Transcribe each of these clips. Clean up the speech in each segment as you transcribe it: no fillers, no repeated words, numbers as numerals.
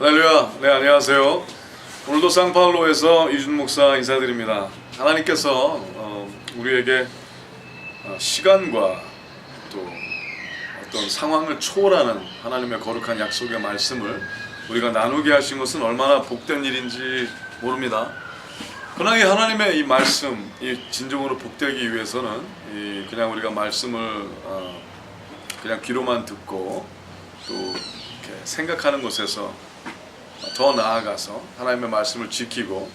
할렐루야. 네, 안녕하세요. 오늘도 상파울로에서 이준 목사 인사드립니다. 하나님께서 우리에게 시간과 또 어떤 상황을 초월하는 하나님의 거룩한 약속의 말씀을 우리가 나누게 하신 것은 얼마나 복된 일인지 모릅니다. 그러나 이 하나님의 이 말씀, 이 진정으로 복되기 위해서는 그냥 우리가 말씀을 그냥 귀로만 듣고 또 이렇게 생각하는 곳에서 더 나아가서 하나님의 말씀을 지키고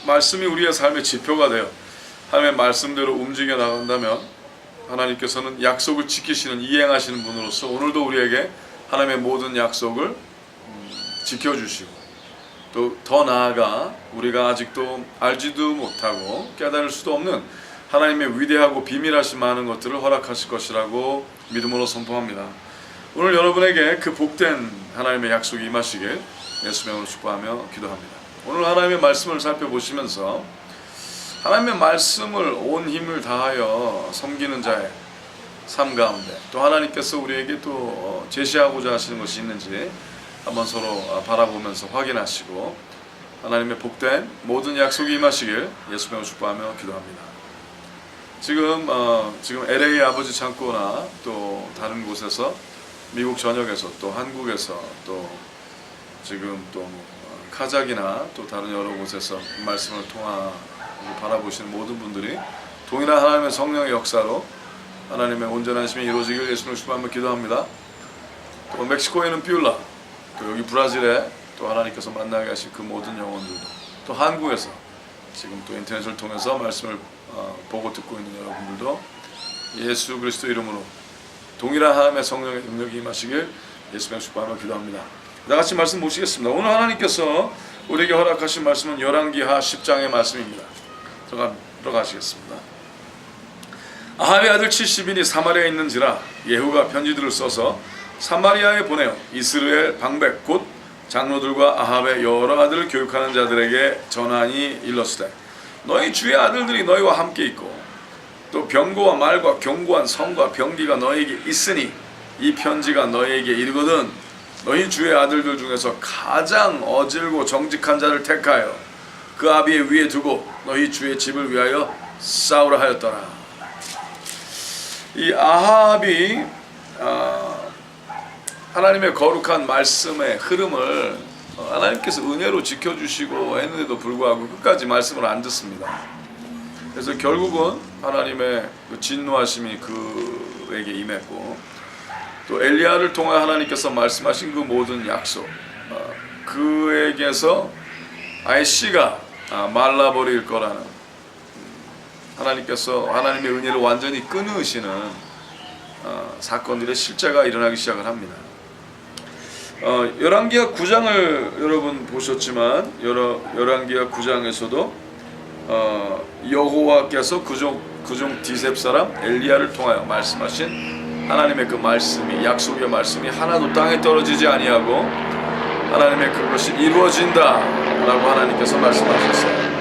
말씀이 우리의 삶의 지표가 되어 하나님의 말씀대로 움직여 나간다면 하나님께서는 약속을 지키시는, 이행하시는 분으로서 오늘도 우리에게 하나님의 모든 약속을 지켜주시고 또 더 나아가 우리가 아직도 알지도 못하고 깨달을 수도 없는 하나님의 위대하고 비밀하신 많은 것들을 허락하실 것이라고 믿음으로 선포합니다. 오늘 여러분에게 그 복된 하나님의 약속이 임하시길 예수의 이름으로 축복하며 기도합니다. 오늘 하나님의 말씀을 살펴보시면서 하나님의 말씀을 온 힘을 다하여 섬기는 자의 삶 가운데 또 하나님께서 우리에게 또 제시하고자 하시는 것이 있는지 한번 서로 바라보면서 확인하시고 하나님의 복된 모든 약속이 임하시길 예수의 이름으로 축복하며 기도합니다. 지금 LA 아버지 창고나 또 다른 곳에서 미국 전역에서 또 한국에서 또 지금 또 카자흐나 또 다른 여러 곳에서 말씀을 통하고 바라보시는 모든 분들이 동일한 하나님의 성령의 역사로 하나님의 온전한 힘이 이루어지길 예수님을 축복하며 기도합니다. 또 멕시코에는 뷰라, 또 여기 브라질에 또 하나님께서 만나게 하신 그 모든 영혼들도 또 한국에서 지금 또 인터넷을 통해서 말씀을 보고 듣고 있는 여러분들도 예수 그리스도 이름으로 동일한 하나님의 성령의 능력이 임하시길 예수님의 축복하며 기도합니다. 다같이 말씀 보시겠습니다. 오늘 하나님께서 우리에게 허락하신 말씀은 열왕기하 10장의 말씀입니다. 들어가시겠습니다. 아합의 아들 70인이 사마리아에 있는지라 예후가 편지들을 써서 사마리아에 보내어 이스라엘 방백 곧 장로들과 아합의 여러 아들을 교육하는 자들에게 전하니 일렀으되 너희 주의 아들들이 너희와 함께 있고 또 병고와 말과 견고한 성과 병기가 너희에게 있으니 이 편지가 너희에게 이르거든 너희 주의 아들들 중에서 가장 어질고 정직한 자를 택하여 그 아비의 위에 두고 너희 주의 집을 위하여 싸우라 하였더라. 이 아합이 하나님의 거룩한 말씀의 흐름을 하나님께서 은혜로 지켜주시고 했는데도 불구하고 끝까지 말씀을 안 듣습니다. 그래서 결국은 하나님의 그 진노하심이 그에게 임했고 또 엘리야를 통해 하나님께서 말씀하신 그 모든 약속 그에게서 아예 씨가 말라버릴 거라는 하나님께서 하나님의 은혜를 완전히 끊으시는 사건들의 실제가 일어나기 시작을 합니다. 열왕기하 9장을 여러분 보셨지만 열왕기하 9장에서도 여호와께서 그종 디셉 사람 엘리야를 통하여 말씀하신 하나님의 그 말씀이 약속의 말씀이 하나도 땅에 떨어지지 아니하고 하나님의 그것이 이루어진다 라고 하나님께서 말씀하셨어요.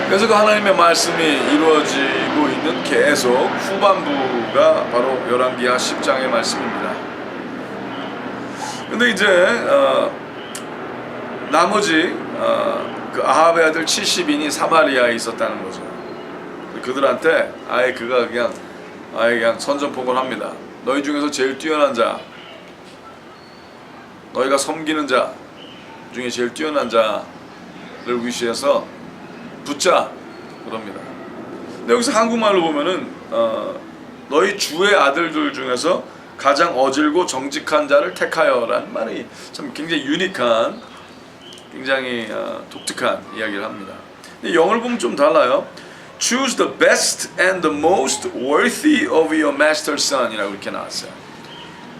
그래서 그 하나님의 말씀이 이루어지고 있는 계속 후반부가 바로 열왕기하 10장의 말씀입니다. 근데 이제 나머지 그 아합의 아들 70인이 사마리아에 있었다는 거죠. 그들한테 아예 그냥 선전포고를 합니다. 너희 중에서 제일 뛰어난 자, 너희가 섬기는 자 중에 제일 뛰어난 자를 위시해서 붙자 그럽니다. 근데 여기서 한국말로 보면은 너희 주의 아들들 중에서 가장 어질고 정직한 자를 택하여라는 말이 참 굉장히 유니크한, 굉장히 독특한 이야기를 합니다. 근데 영어를 보면 좀 달라요. Choose the best and the most worthy of your master's son이라고 이렇게 나왔어요.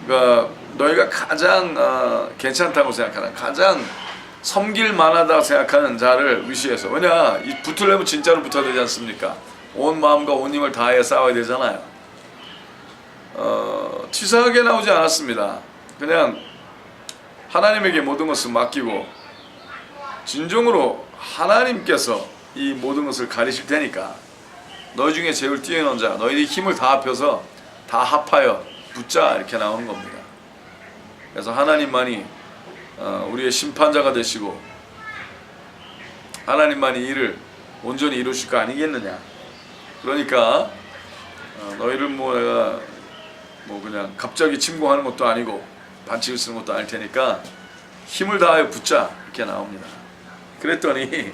그러니까 너희가 가장 괜찮다고 생각하는, 가장 섬길 만하다고 생각하는 자를 위시해서, 왜냐 이 붙으려면 진짜로 붙어야 되지 않습니까? 온 마음과 온 힘을 다해 싸워야 되잖아요. 치사하게 나오지 않았습니다. 그냥 하나님에게 모든 것을 맡기고 진정으로 하나님께서 이 모든 것을 가리실 테니까 너희 중에 제일 뛰어난 자, 너희들이 힘을 다 합해서 다 합하여 붙자 이렇게 나오는 겁니다. 그래서 하나님만이 우리의 심판자가 되시고 하나님만이 일을 온전히 이루실 거 아니겠느냐. 그러니까 너희를 내가 그냥 갑자기 침공하는 것도 아니고 반칙을 쓰는 것도 아닐 테니까 힘을 다하여 붙자, 이렇게 나옵니다. 그랬더니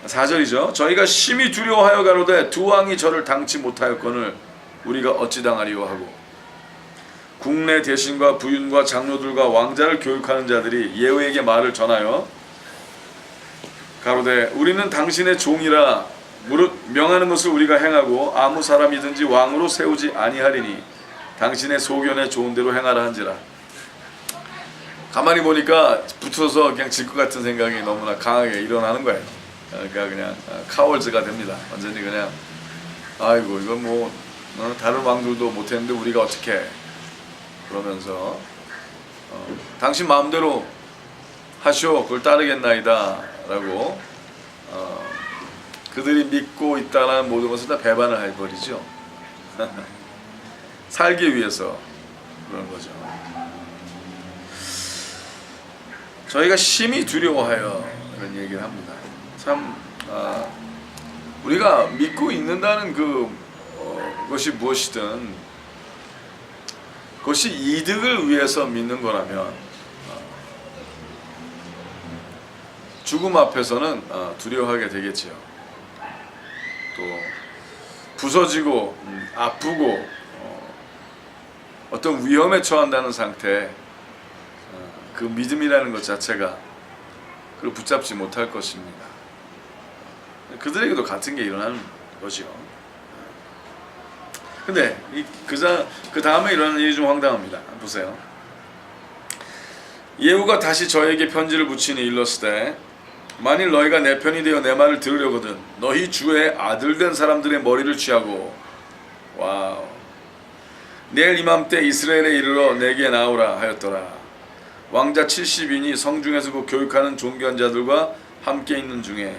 4절이죠. 저희가 심히 두려워하여 가로되 두 왕이 저를 당치 못하였거늘 우리가 어찌 당하리요 하고, 국내 대신과 부윤과 장로들과 왕자를 교육하는 자들이 예후에게 말을 전하여 가로되 우리는 당신의 종이라 무릇 명하는 것을 우리가 행하고 아무 사람이든지 왕으로 세우지 아니하리니 당신의 소견에 좋은 대로 행하라 한지라. 가만히 보니까 붙어서 그냥 질 것 같은 생각이 너무나 강하게 일어나는 거예요. 그러니까 그냥 카월즈가 됩니다. 완전히 그냥 아이고 이건 다른 왕들도 못했는데 우리가 어떻게, 그러면서 당신 마음대로 하시오, 그걸 따르겠나이다 라고 그들이 믿고 있다는 모든 것을 다 배반을 해버리죠. 살기 위해서 그런 거죠. 저희가 심히 두려워하여 이런 얘기를 합니다. 참 우리가 믿고 있는다는 것이 무엇이든 그것이 이득을 위해서 믿는 거라면 죽음 앞에서는 두려워하게 되겠지요. 또 부서지고 아프고 어떤 위험에 처한다는 상태, 그 믿음이라는 것 자체가 그걸 붙잡지 못할 것입니다. 그들에게도 같은 게 일어나는 거죠. 근데 그 다음에 일어나는 일이 좀 황당합니다. 보세요. 예후가 다시 저에게 편지를 붙이니 일렀으되 만일 너희가 내 편이 되어 내 말을 들으려거든 너희 주의 아들 된 사람들의 머리를 취하고 내일 이맘때 이스라엘에 이르러 내게 나오라 하였더라. 왕자 70인이 성중에서 그 교육하는 존귀한자들과 함께 있는 중에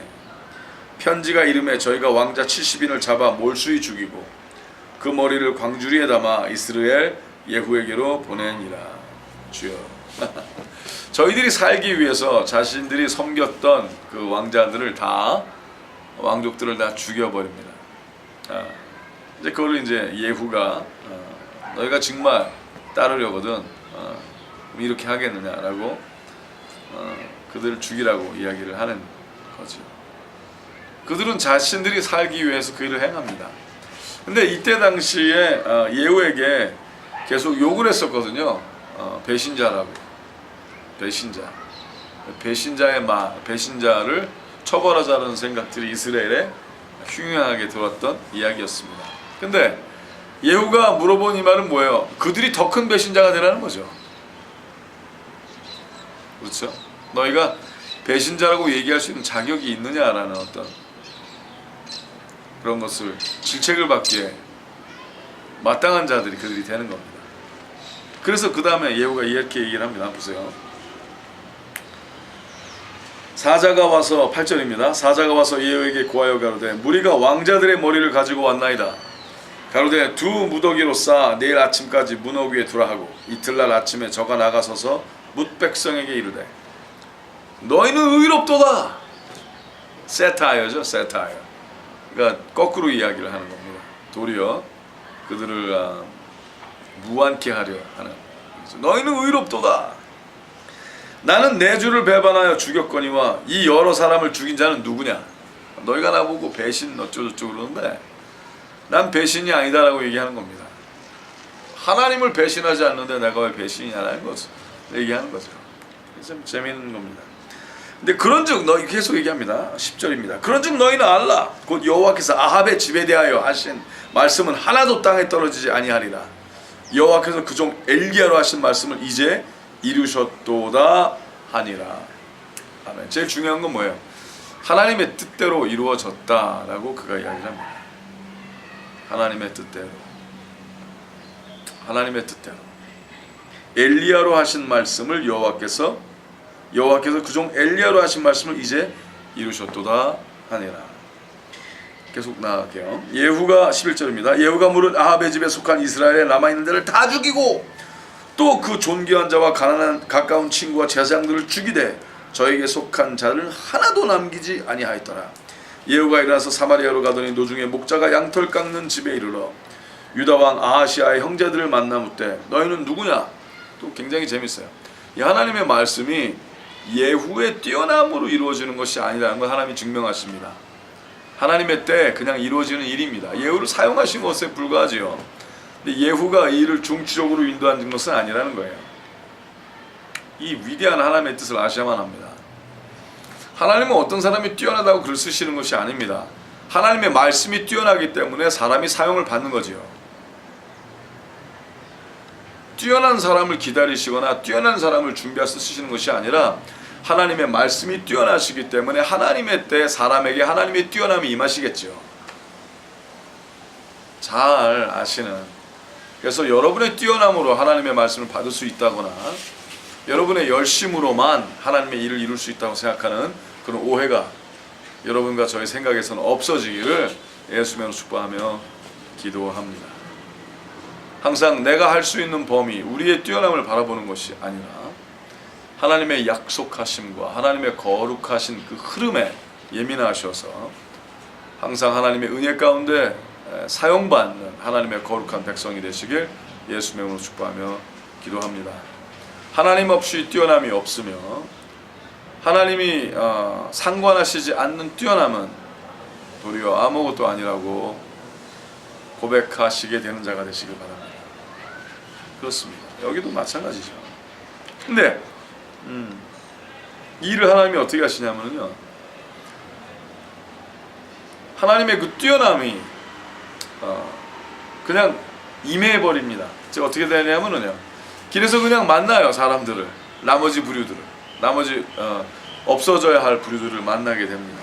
편지가 이름에 저희가 왕자 70인을 잡아 몰수히 죽이고 그 머리를 광주리에 담아 이스라엘 예후에게로 보내니라. 주여. 저희들이 살기 위해서 자신들이 섬겼던 그 왕족들을 다 죽여버립니다. 이제 그걸 이제 예후가 너희가 정말 따르려거든 이렇게 하겠느냐라고 그들을 죽이라고 이야기를 하는 거죠. 그들은 자신들이 살기 위해서 그 일을 행합니다. 근데 이때 당시에 예후에게 계속 욕을 했었거든요. 배신자라고. 배신자를 처벌하자는 생각들이 이스라엘에 흉흉하게 들었던 이야기였습니다. 근데 예후가 물어본 이 말은 뭐예요? 그들이 더 큰 배신자가 되라는 거죠. 그렇죠? 너희가 배신자라고 얘기할 수 있는 자격이 있느냐라는 어떤 그런 것을 질책을 받기에 마땅한 자들이 그들이 되는 겁니다. 그래서 그 다음에 예후가 이렇게 얘기를 합니다. 보세요. 사자가 와서 8절입니다. 사자가 와서 예후에게 고하여 가로되 무리가 왕자들의 머리를 가지고 왔나이다. 가로되 두 무더기로 쌓아 내일 아침까지 문허 위에 두라 하고 이틀날 아침에 저가 나가서서 뭇 백성에게 이르되 너희는 의롭도다. 세타이어죠. 세타이어. 그러니까 거꾸로 이야기를 하는 겁니다. 도리어 그들을 무안케 하려 하는. 너희는 의롭도다. 나는 내 주를 배반하여 죽였거니와 이 여러 사람을 죽인 자는 누구냐. 너희가 나보고 배신 어쩌고저쩌고 그러는데 난 배신이 아니다라고 얘기하는 겁니다. 하나님을 배신하지 않는데 내가 왜 배신이냐라는 것을 얘기하는 거죠. 참 재미있는 겁니다. 근데 그런즉 너희 계속 얘기합니다. 10절입니다. 그런즉 너희는 알라 곧 여호와께서 아합의 집에 대하여 하신 말씀은 하나도 땅에 떨어지지 아니하리라. 여호와께서 그 종 엘리야로 하신 말씀을 이제 이루셨도다 하니라. 아멘. 제일 중요한 건 뭐예요? 하나님의 뜻대로 이루어졌다라고 그가 이야기를 합니다. 하나님의 뜻대로. 하나님의 뜻대로. 엘리야로 하신 말씀을 여호와께서 그 종 엘리야로 하신 말씀을 이제 이루셨도다 하니라. 계속 나갈게요. 예후가 11절입니다. 예후가 무릇 아합의 집에 속한 이스라엘에 남아있는 자를 다 죽이고 또 그 존귀한 자와 가까운 친구와 제사장들을 죽이되 저에게 속한 자를 하나도 남기지 아니하였더라. 예후가 일어나서 사마리아로 가더니 노중에 목자가 양털 깎는 집에 이르러 유다 왕 아하시아의 형제들을 만나 묻되 너희는 누구냐? 또 굉장히 재밌어요. 이 하나님의 말씀이 예후의 뛰어남으로 이루어지는 것이 아니라는 걸 하나님이 증명하십니다. 하나님의 때 그냥 이루어지는 일입니다. 예후를 사용하신 것에 불과하지요. 근데 예후가 이 일을 중추적으로 인도한 것은 아니라는 거예요. 이 위대한 하나님의 뜻을 아셔야만 합니다. 하나님은 어떤 사람이 뛰어나다고 글을 쓰시는 것이 아닙니다. 하나님의 말씀이 뛰어나기 때문에 사람이 사용을 받는 거지요. 뛰어난 사람을 기다리시거나 뛰어난 사람을 준비해서 쓰시는 것이 아니라 하나님의 말씀이 뛰어나시기 때문에 하나님의 때 사람에게 하나님의 뛰어남이 임하시겠죠. 잘 아시는. 그래서 여러분의 뛰어남으로 하나님의 말씀을 받을 수 있다거나 여러분의 열심으로만 하나님의 일을 이룰 수 있다고 생각하는 그런 오해가 여러분과 저의 생각에서는 없어지기를 예수님으로 축복하며 기도합니다. 항상 내가 할 수 있는 범위, 우리의 뛰어남을 바라보는 것이 아니라 하나님의 약속하심과 하나님의 거룩하신 그 흐름에 예민하셔서 항상 하나님의 은혜 가운데 사용받는 하나님의 거룩한 백성이 되시길 예수님의 이름으로 축복하며 기도합니다. 하나님 없이 뛰어남이 없으며 하나님이 상관하시지 않는 뛰어남은 도리어 아무것도 아니라고 고백하시게 되는 자가 되시길 바랍니다. 그렇습니다. 여기도 마찬가지죠. 근데 이 일을 하나님이 어떻게 하시냐면요, 하나님의 그 뛰어남이 그냥 임해버립니다. 즉 어떻게 되냐면요, 길에서 그냥 만나요. 사람들을, 나머지 부류들을, 나머지 없어져야 할 부류들을 만나게 됩니다.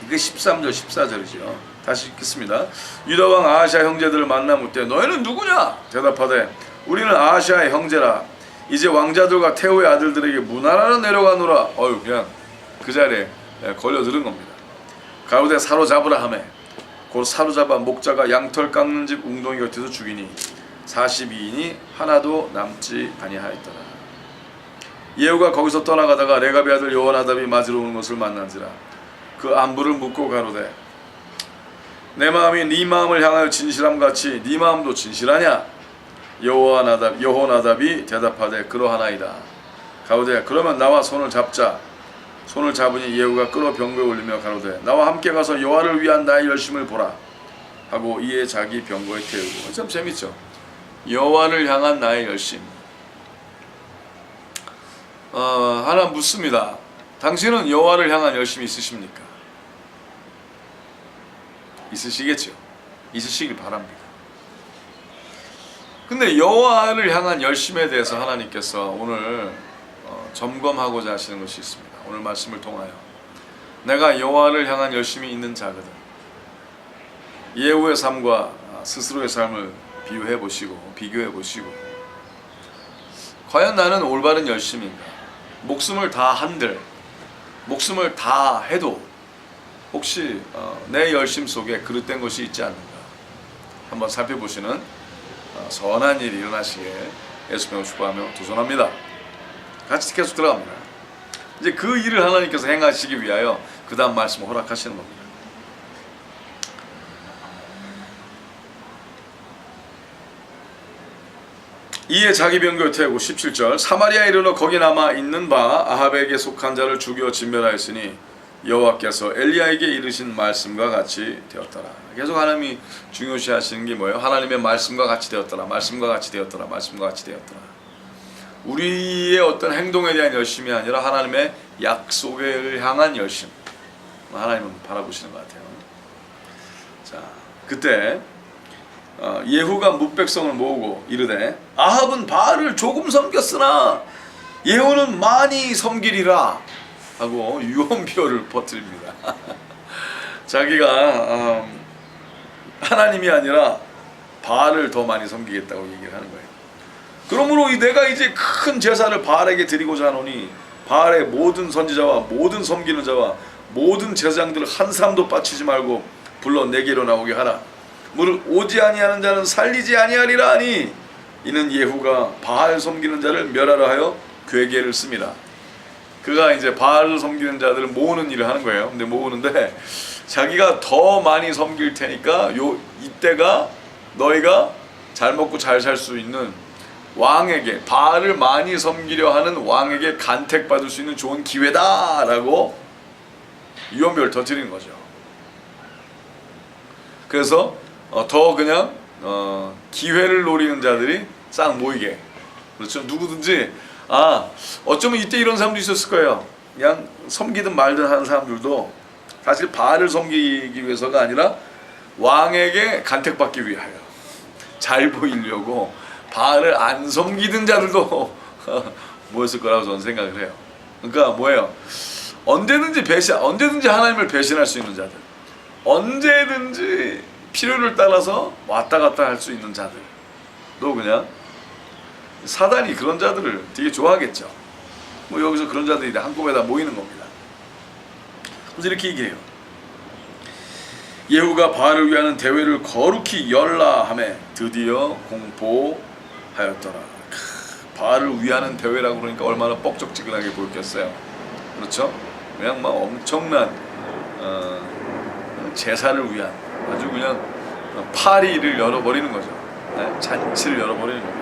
이게 13절 14절이죠 다시 읽겠습니다. 유다 왕 아하시아 형제들을 만나 묻되 너희는 누구냐? 대답하되 우리는 아하시아의 형제라. 이제 왕자들과 태후의 아들들에게 문하라로 내려가노라. 그냥 그 자리에 걸려들은 겁니다. 가로되 사로잡으라 하매 곧 사로잡아 목자가 양털 깎는 집 웅덩이 곁에서 죽이니 42인이 하나도 남지 아니하였더라. 예후가 거기서 떠나가다가 레갑의 아들 여호나답이 맞으러 오는 것을 만난지라. 그 안부를 묻고 가로되 내 마음이 네 마음을 향하여 진실함같이 네 마음도 진실하냐? 여호나답이 대답하되 그러하나이다. 가로되 그러면 나와 손을 잡자. 손을 잡으니 예후가 끌어 병거에 올리며 가로되 나와 함께 가서 여호와를 위한 나의 열심을 보라 하고 이에 자기 병거에 태우고. 참 재밌죠. 여호와를 향한 나의 열심. 하나 묻습니다. 당신은 여호와를 향한 열심이 있으십니까? 있으시겠죠. 있으시길 바랍니다. 근데 여호와를 향한 열심에 대해서 하나님께서 오늘 점검하고자 하시는 것이 있습니다. 오늘 말씀을 통하여 내가 여호와를 향한 열심이 있는 자거든. 예후의 삶과 스스로의 삶을 비교해 보시고 과연 나는 올바른 열심인가? 목숨을 다 한들, 목숨을 다 해도 혹시 내 열심 속에 그릇된 것이 있지 않는가? 한번 살펴보시는 선한 일이 일어나시게 예수님을 축복하며 도전합니다. 같이 계속 들어갑니다. 이제 그 일을 하나님께서 행하시기 위하여 그 다음 말씀을 허락하시는 겁니다. 이에 자기 병거에 태우고 17절 사마리아에 이르러 거기 남아 있는 바 아합에게 속한 자를 죽여 진멸하였으니 여호와께서 엘리야에게 이르신 말씀과 같이 되었더라. 계속 하나님이 중요시하시는 게 뭐예요? 하나님의 말씀과 같이 되었더라. 말씀과 같이 되었더라. 말씀과 같이 되었더라. 우리의 어떤 행동에 대한 열심이 아니라 하나님의 약속을 향한 열심. 하나님은 바라보시는 것 같아요. 자, 그때 예후가 뭇백성을 모으고 이르되 아합은 바알을 조금 섬겼으나 예후는 많이 섬기리라 하고 유언비어를 퍼뜨립니다. 자기가 하나님이 아니라 바알을 더 많이 섬기겠다고 얘기를 하는 거예요. 그러므로 내가 이제 큰 제사를 바알에게 드리고자 하노니 바알의 모든 선지자와 모든 섬기는 자와 모든 제사장들을 한 사람도 빠치지 말고 불러 내게로 나오게 하라. 무릇 오지 아니하는 자는 살리지 아니하리라 하니 이는 예후가 바알 섬기는 자를 멸하라 하여 괴계를 씁니다. 그가 이제 바알을 섬기는 자들을 모으는 일을 하는 거예요. 근데 모으는데 자기가 더 많이 섬길 테니까 이때가 너희가 잘 먹고 잘 살 수 있는 왕에게, 바알을 많이 섬기려 하는 왕에게 간택받을 수 있는 좋은 기회다라고 유언비어를 터뜨리는 거죠. 그래서 더 그냥 기회를 노리는 자들이 싹 모이게. 그렇죠. 누구든지 어쩌면 이때 이런 사람도 있었을 거예요. 그냥 섬기든 말든 하는 사람들도 사실 바알을 섬기기 위해서가 아니라 왕에게 간택받기 위하여, 잘 보이려고 바알을 안 섬기던 자들도 모였을 거라고 저는 생각을 해요. 그러니까 뭐예요? 언제든지 하나님을 배신할 수 있는 자들, 언제든지 필요를 따라서 왔다 갔다 할 수 있는 자들도 그냥 사단이 그런 자들을 되게 좋아하겠죠. 뭐 여기서 그런 자들이 한꺼번에 다 모이는 겁니다. 그래서 이렇게 얘기해요. 예후가 바알을 위하는 대회를 거룩히 열라 하매 드디어 공포하였더라. 바알을 위하는 대회라고 그러니까 얼마나 뻑적지근하게 보였겠어요. 그렇죠? 그냥 막 엄청난 제사를 위한 아주 그냥 파리를 열어버리는 거죠. 네? 잔치를 열어버리는 겁니다.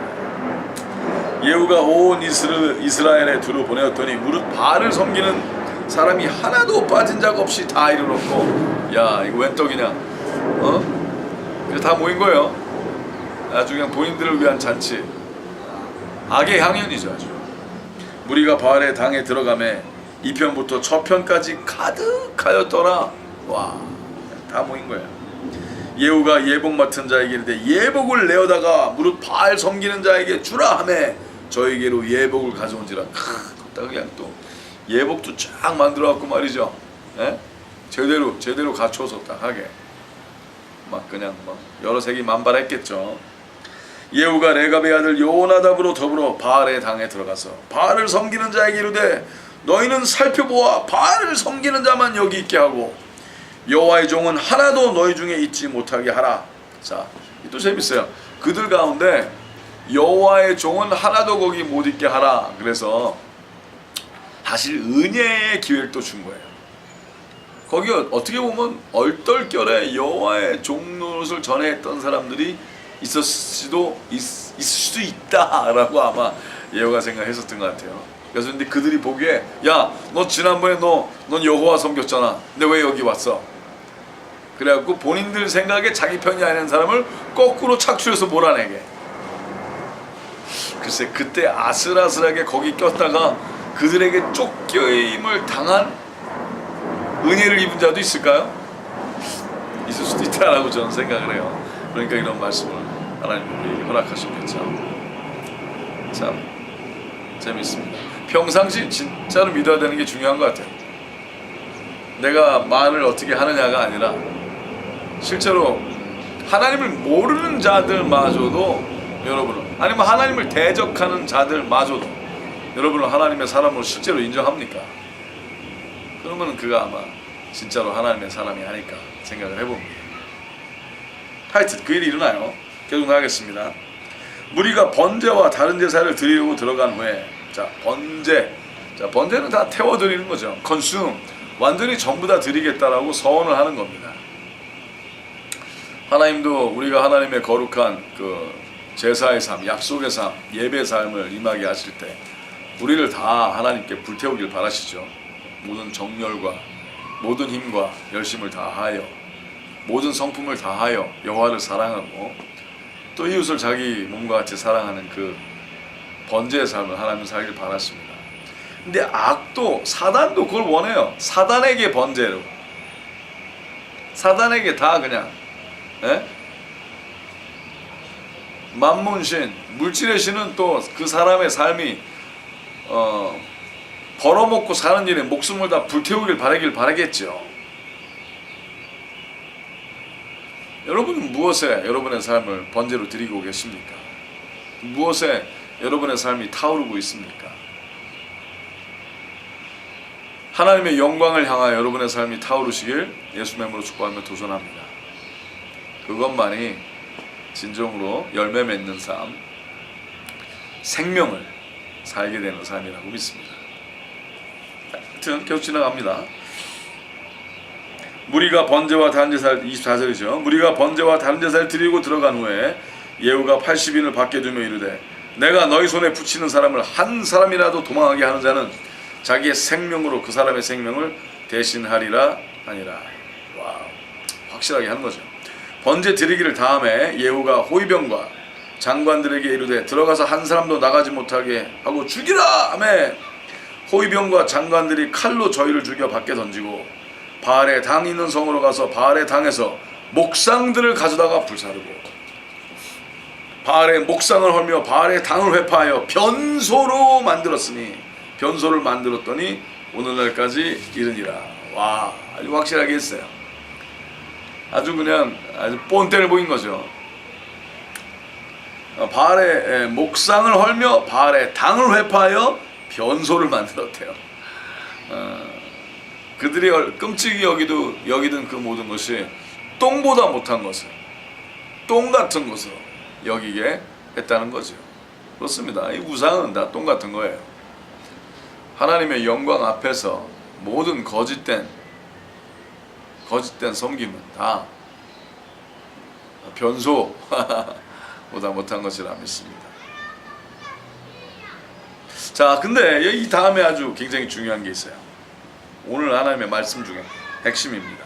예후가 온 이스라엘에 두루 보내었더니 무릇 바알을 섬기는 사람이 하나도 빠진 자 없이 다 이르렀고, 야 이거 웬 떡이냐? 그래서 다 모인 거예요. 아주 그냥 본인들을 위한 잔치, 악의 향연이죠. 아주 무리가 바알의 당에 들어가매 2편부터 저편까지 가득하였더라. 와, 다 모인 거예요. 예후가 예복 맡은 자에게 이르되 예복을 내어다가 무릇 바알 섬기는 자에게 주라 하매 저에게로 예복을 가져온지라. 그냥 또 예복도 쫙 만들어 갖고 말이죠. 예? 제대로 갖춰서 딱 하게 막 그냥 막 여러 색이 만발했겠죠. 예후가 레갑의 아들 요나답으로 더불어 바알의 당에 들어가서 바알을 섬기는 자에게 이르되 너희는 살펴보아 바알을 섬기는 자만 여기 있게 하고 여호와의 종은 하나도 너희 중에 있지 못하게 하라. 자, 또 재밌어요. 그들 가운데 여호와의 종은 하나도 거기 못 있게 하라. 그래서 사실 은혜의 기회를 또 준 거예요. 거기 어떻게 보면 얼떨결에 여호와의 종 노릇을 전에 했던 사람들이 있을 수도 있다라고 아마 예후가 생각했었던 것 같아요. 그래서 근데 그들이 보기에 야, 너 지난번에 넌 여호와 섬겼잖아. 근데 왜 여기 왔어? 그래갖고 본인들 생각에 자기 편이 아닌 사람을 거꾸로 착취해서 몰아내게. 글쎄 그때 아슬아슬하게 거기 꼈다가 그들에게 쫓겨임을 당한 은혜를 입은 자도 있을까요? 있을 수도 있다라고 저는 생각을 해요. 그러니까 이런 말씀을 하나님 우리에게 허락하셨겠죠. 참 재밌습니다. 평상시 진짜로 믿어야 되는 게 중요한 것 같아요. 내가 말을 어떻게 하느냐가 아니라 실제로 하나님을 모르는 자들마저도 여러분은, 아니면 하나님을 대적하는 자들마저도 여러분은 하나님의 사람으로 실제로 인정합니까? 그러면 그가 아마 진짜로 하나님의 사람이 아닐까 생각을 해봅니다. 하여튼 그 일이 일어나요. 계속 나가겠습니다. 무리가 번제와 다른 제사를 드리려고 들어간 후에, 번제는 다 태워드리는 거죠. consume, 완전히 전부 다 드리겠다라고 서원을 하는 겁니다. 하나님도 우리가 하나님의 거룩한 그 제사의 삶, 약속의 삶, 예배의 삶을 임하게 하실 때 우리를 다 하나님께 불태우길 바라시죠. 모든 정열과 모든 힘과 열심을 다하여 모든 성품을 다하여 여호와를 사랑하고 또 이웃을 자기 몸과 같이 사랑하는 그 번제의 삶을 하나님 살길 바랐습니다. 근데 악도, 사단도 그걸 원해요. 사단에게 번제로, 사단에게 다 그냥 만문신, 물질의 신은 또 그 사람의 삶이 벌어먹고 사는 일에 목숨을 다 불태우길 바라겠죠. 여러분은 무엇에 여러분의 삶을 번제로 드리고 계십니까? 무엇에 여러분의 삶이 타오르고 있습니까? 하나님의 영광을 향하여 여러분의 삶이 타오르시길 예수의 이름으로 축복하며 도전합니다. 그것만이 진정으로 열매 맺는 삶, 생명을 살게 되는 삶이라고 믿습니다. 하여튼 계속 지나갑니다. 무리가 번제와 다른 제사를 24절이죠. 무리가 번제와 다른 제사를 드리고 들어간 후에 예후가 80인을 밖에 두며 이르되 내가 너희 손에 붙이는 사람을 한 사람이라도 도망하게 하는 자는 자기의 생명으로 그 사람의 생명을 대신하리라 하니라. 와, 확실하게 하는 거죠. 번제 드리기를 다음에 예후가 호위병과 장관들에게 이르되 들어가서 한 사람도 나가지 못하게 하고 죽이라 하매 호위병과 장관들이 칼로 저희를 죽여 밖에 던지고 바알의 당 있는 성으로 가서 바알의 당에서 목상들을 가져다가 불사르고 바알의 목상을 헐며 바알의 당을 회파하여 변소로 만들었으니 변소를 만들었더니 오늘날까지 이르니라. 와, 아주 확실하게 했어요. 아주 그냥 아주 본때를 보인 거죠. 바알의 목상을 헐며 바알의 당을 회파하여 변소를 만들었대요. 그들이 끔찍이 여기던 그 모든 것이 똥보다 못한 것을 똥 같은 것으로 여기게 했다는 거죠. 그렇습니다. 이 우상은 다 똥 같은 거예요. 하나님의 영광 앞에서 모든 거짓된 섬김은 다 변소보다 못한 것이라 믿습니다. 자, 근데 이 다음에 아주 굉장히 중요한 게 있어요. 오늘 하나님의 말씀 중에 핵심입니다.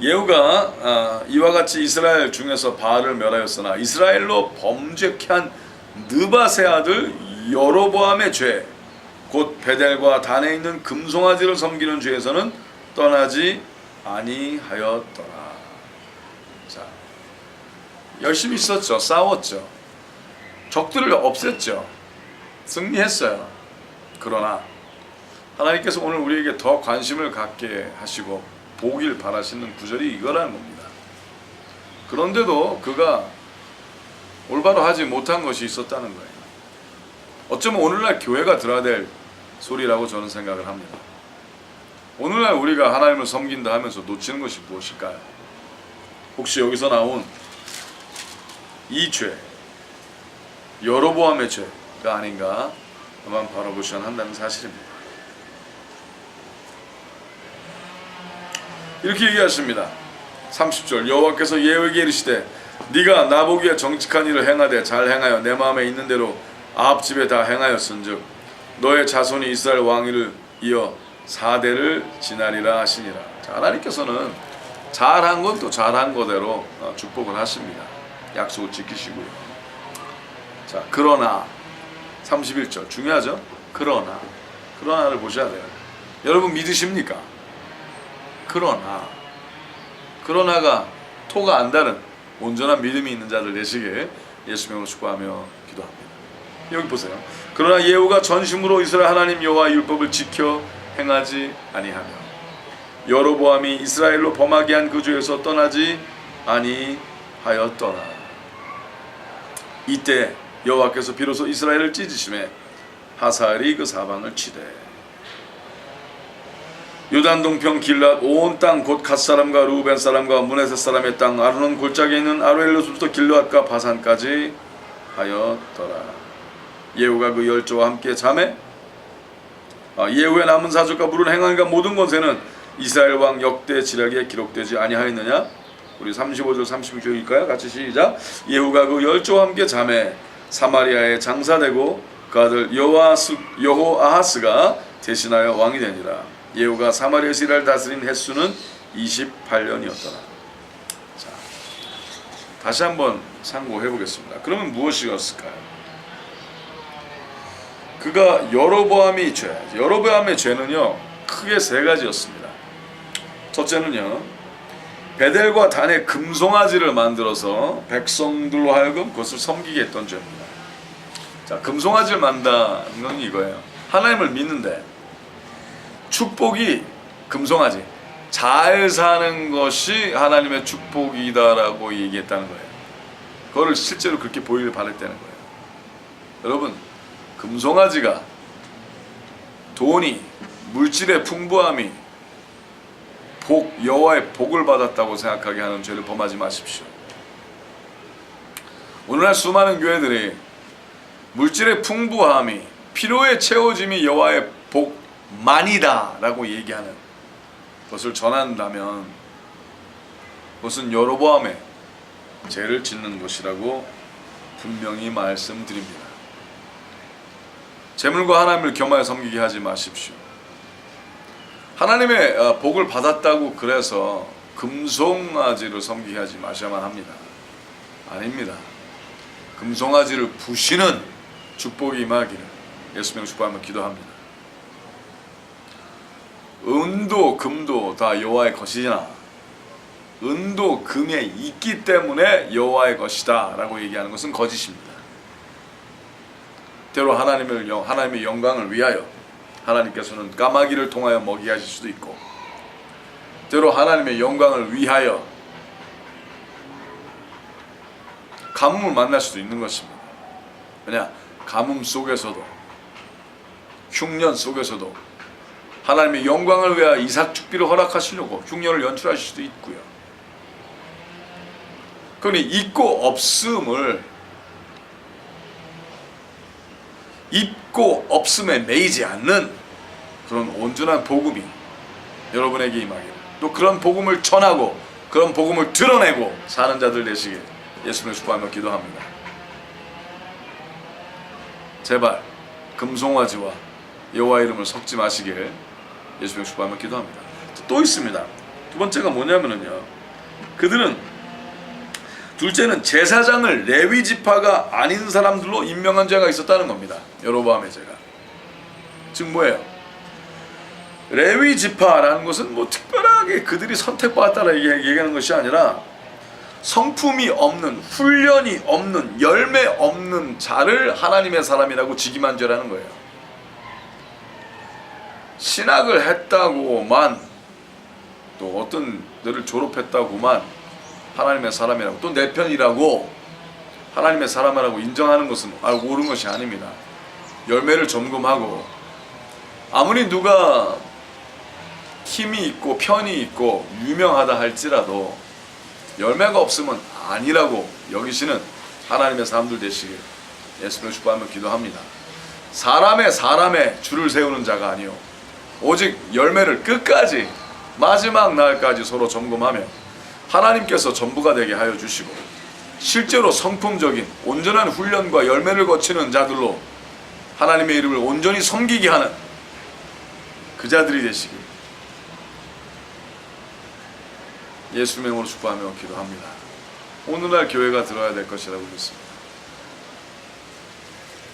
예후가 이와 같이 이스라엘 중에서 바알을 멸하였으나 이스라엘로 범죄케 한 느밧의 아들 여로보암의 죄 곧 베델과 단에 있는 금송아지를 섬기는 죄에서는 떠나지 아니하였더라. 자, 열심히 있었죠. 싸웠죠. 적들을 없앴죠. 승리했어요. 그러나 하나님께서 오늘 우리에게 더 관심을 갖게 하시고 보길 바라시는 구절이 이거라는 겁니다. 그런데도 그가 올바로 하지 못한 것이 있었다는 거예요. 어쩌면 오늘날 교회가 들어야 될 소리라고 저는 생각을 합니다. 오늘날 우리가 하나님을 섬긴다 하면서 놓치는 것이 무엇일까요? 혹시 여기서 나온 이 죄, 여로보암의 죄가 아닌가 한번 바라보셔야 한다는 사실입니다. 이렇게 얘기하십니다. 30절 여호와께서 예후에게 이르시되 네가 나보기에 정직한 일을 행하되 잘 행하여 내 마음에 있는 대로 아합 집에 다 행하였은즉 너의 자손이 이스라엘 왕위를 이어 4대를 지나리라 하시니라. 자, 하나님께서는 잘한 건 또 잘한 거대로 축복을 하십니다. 약속을 지키시고요. 자, 그러나 31절 중요하죠? 그러나를 보셔야 돼요. 여러분 믿으십니까? 그러나가 토가 안 다른 온전한 믿음이 있는 자들 되시길 예수님으로 축복하며 기도합니다. 여기 보세요. 그러나 예후가 전심으로 이스라엘 하나님 여호와의 율법을 지켜 행하지 아니하며 여로보암이 이스라엘로 범하게 한 그 죄에서 떠나지 아니하였더라. 이때 여호와께서 비로소 이스라엘을 찢으심에 하사엘이 그 사방을 치되 요단 동편 길랏 온 땅 곧 갓 사람과 루벤 사람과 므낫세 사람의 땅 아르논 골짜기에 있는 아로엘로스부터 길르앗과 바산까지 하였더라. 예후가 그 열조와 함께 잠에 예후의 남은 사족과 물은 행함과 모든 권세는 이스라엘 왕 역대 지략에 기록되지 아니하였느냐? 우리 35절 36절일까요? 같이 시작. 예후가 그 열조와 함께 잠에 사마리아에 장사되고 그 아들 여호아하스가 대신하여 왕이 되니라. 예후가 사마리아에서 이스라엘 다스린 횟수는 28년이었더라. 자, 다시 한번 상고해 보겠습니다. 그러면 무엇이었을까요? 그가 여로보암의 죄는요 크게 세 가지였습니다. 첫째는요 베델과 단의 금송아지를 만들어서 백성들로 하여금 그것을 섬기게 했던 죄입니다. 자, 금송아지를 만든다는 건 이거예요. 하나님을 믿는데 축복이 금송아지 잘 사는 것이 하나님의 축복이다라고 얘기했다는 거예요. 그거를 실제로 그렇게 보이길 바랬다는 거예요. 여러분, 금송아지가 돈이 물질의 풍부함이 여호와의 복을 받았다고 생각하게 하는 죄를 범하지 마십시오. 오늘날 수많은 교회들이 물질의 풍부함이 필요에 채워짐이 여호와의 복만이다 라고 얘기하는 것을 전한다면 그것은 여로보암의 죄를 짓는 것이라고 분명히 말씀드립니다. 재물과 하나님을 겸하여 섬기게 하지 마십시오. 하나님의 복을 받았다고 그래서 금송아지를 섬기게 하지 마셔야만 합니다. 아닙니다. 금송아지를 부시는 축복이 임하기를 예수님의 축복하며 기도합니다. 은도 금도 다 여호와의 것이나 은도 금에 있기 때문에 여호와의 것이다 라고 얘기하는 것은 거짓입니다. 때로 하나님의 영광을 위하여 하나님께서는 까마귀를 통하여 먹이게 하실 수도 있고, 때로 하나님의 영광을 위하여 가뭄을 만날 수도 있는 것입니다. 왜냐? 가뭄 속에서도, 흉년 속에서도 하나님의 영광을 위하여 이삭 축비를 허락하시려고 흉년을 연출하실 수도 있고요. 그러니 있고 없음을, 있고 없음에 매이지 않는 그런 온전한 복음이 여러분에게 임하기를, 또 그런 복음을 전하고 그런 복음을 드러내고 사는 자들 되시길 예수님을 축복하며 기도합니다. 제발 금송아지와 여호와 이름을 섞지 마시길 예수님을 축복하며 기도합니다. 또 있습니다. 두 번째가 뭐냐면요, 둘째는 제사장을 레위 지파가 아닌 사람들로 임명한 죄가 있었다는 겁니다. 여로보암의 죄가. 즉 뭐예요? 레위 지파라는 것은 뭐 특별하게 그들이 선택받았다라 얘기하는 것이 아니라 성품이 없는, 훈련이 없는, 열매 없는 자를 하나님의 사람이라고 직임한 죄라는 거예요. 신학을 했다고만, 또 어떤 데를 졸업했다고만 하나님의 사람이라고, 또 내 편이라고 하나님의 사람이라고 인정하는 것은 옳은 것이 아닙니다. 열매를 점검하고, 아무리 누가 힘이 있고 편이 있고 유명하다 할지라도 열매가 없으면 아니라고 여기시는 하나님의 사람들 되시길 예수님을 축복하며 기도합니다. 사람의 줄을 세우는 자가 아니요, 오직 열매를 끝까지 마지막 날까지 서로 점검하며 하나님께서 전부가 되게 하여 주시고, 실제로 성품적인 온전한 훈련과 열매를 거치는 자들로 하나님의 이름을 온전히 섬기게 하는 그 자들이 되시길 예수님의 이름으로 축복하며 기도합니다. 오늘날 교회가 들어야 될 것이라고 믿습니다.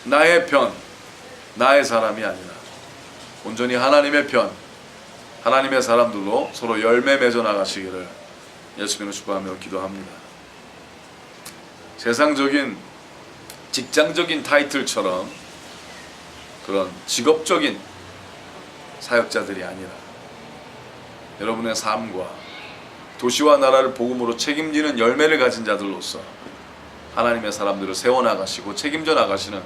나의 편, 나의 사람이 아니라 온전히 하나님의 편, 하나님의 사람들로 서로 열매 맺어 나가시기를 예수님을 축복하며 기도합니다. 세상적인 직장적인 타이틀처럼 그런 직업적인 사역자들이 아니라 여러분의 삶과 도시와 나라를 복음으로 책임지는 열매를 가진 자들로서 하나님의 사람들을 세워나가시고 책임져 나가시는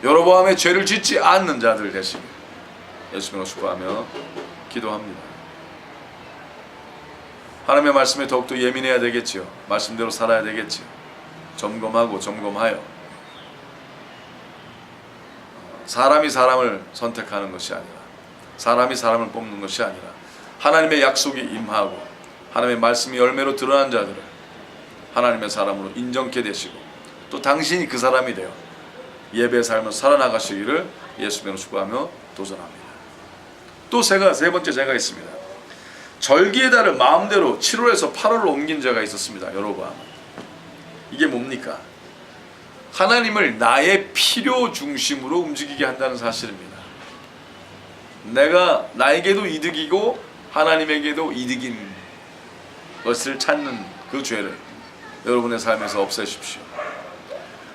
여로보암의 죄를 짓지 않는 자들 되시길 예수님으로 축복하며 기도합니다. 하나님의 말씀에 더욱더 예민해야 되겠지요. 말씀대로 살아야 되겠지요. 점검하고 점검하여 사람이 사람을 선택하는 것이 아니라, 사람이 사람을 뽑는 것이 아니라 하나님의 약속이 임하고 하나님의 말씀이 열매로 드러난 자들을 하나님의 사람으로 인정케 되시고, 또 당신이 그 사람이 되어 예배의 삶을 살아나가시기를 예수님으로 축복하며 도전합니다. 또 세 번째 죄가 있습니다. 절기의 달을 마음대로 7월에서 8월로 옮긴 죄가 있었습니다. 여로보암. 이게 뭡니까? 하나님을 나의 필요 중심으로 움직이게 한다는 사실입니다. 내가 나에게도 이득이고 하나님에게도 이득인 것을 찾는 그 죄를 여러분의 삶에서 없애십시오.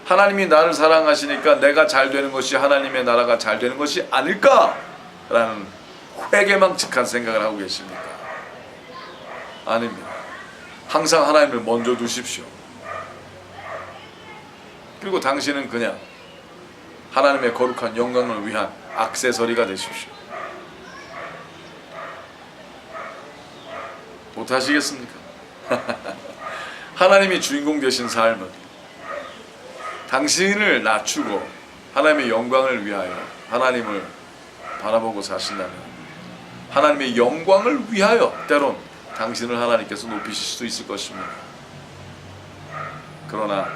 하나님이 나를 사랑하시니까 내가 잘 되는 것이 하나님의 나라가 잘 되는 것이 아닐까라는 회개망측한 생각을 하고 계십니까? 아닙니다. 항상 하나님을 먼저 두십시오. 그리고 당신은 그냥 하나님의 거룩한 영광을 위한 액세서리가 되십시오. 못하시겠습니까? 하나님이 주인공 되신 삶은 당신을 낮추고 하나님의 영광을 위하여 하나님을 바라보고 사신다면 하나님의 영광을 위하여 때론 당신을 하나님께서 높이실 수도 있을 것입니다. 그러나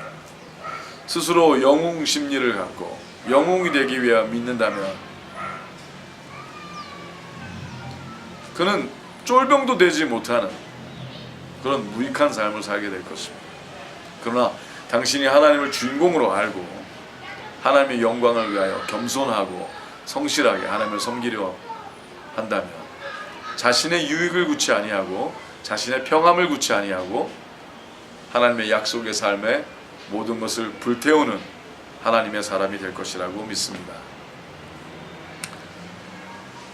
스스로 영웅 심리를 갖고 영웅이 되기 위해 믿는다면 그는 쫄병도 되지 못하는 그런 무익한 삶을 살게 될 것입니다. 그러나 당신이 하나님을 주인공으로 알고 하나님의 영광을 위하여 겸손하고 성실하게 하나님을 섬기려 한다면 자신의 유익을 구치 아니하고 자신의 평함을 구치 아니하고 하나님의 약속의 삶에 모든 것을 불태우는 하나님의 사람이 될 것이라고 믿습니다.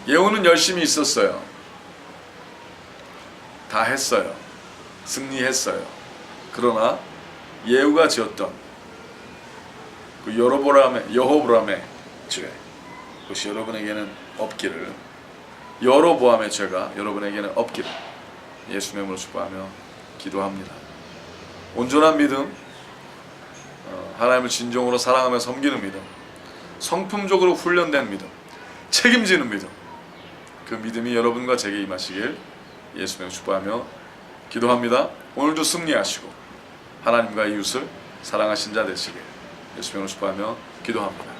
예후는 열심히 있었어요. 다 했어요. 승리했어요. 그러나 예후가 지었던 그 여호보람의 죄, 그것이 여러분에게는 없기를, 여로보암의 죄가 여러분에게는 없기를 예수님의 이름으로 축복하며 기도합니다. 온전한 믿음, 하나님을 진정으로 사랑하며 섬기는 믿음, 성품적으로 훈련된 믿음, 책임지는 믿음, 그 믿음이 여러분과 제게 임하시길 예수님을 축복하며 기도합니다. 오늘도 승리하시고 하나님과 이웃을 사랑하신 자 되시길 예수님을 축복하며 기도합니다.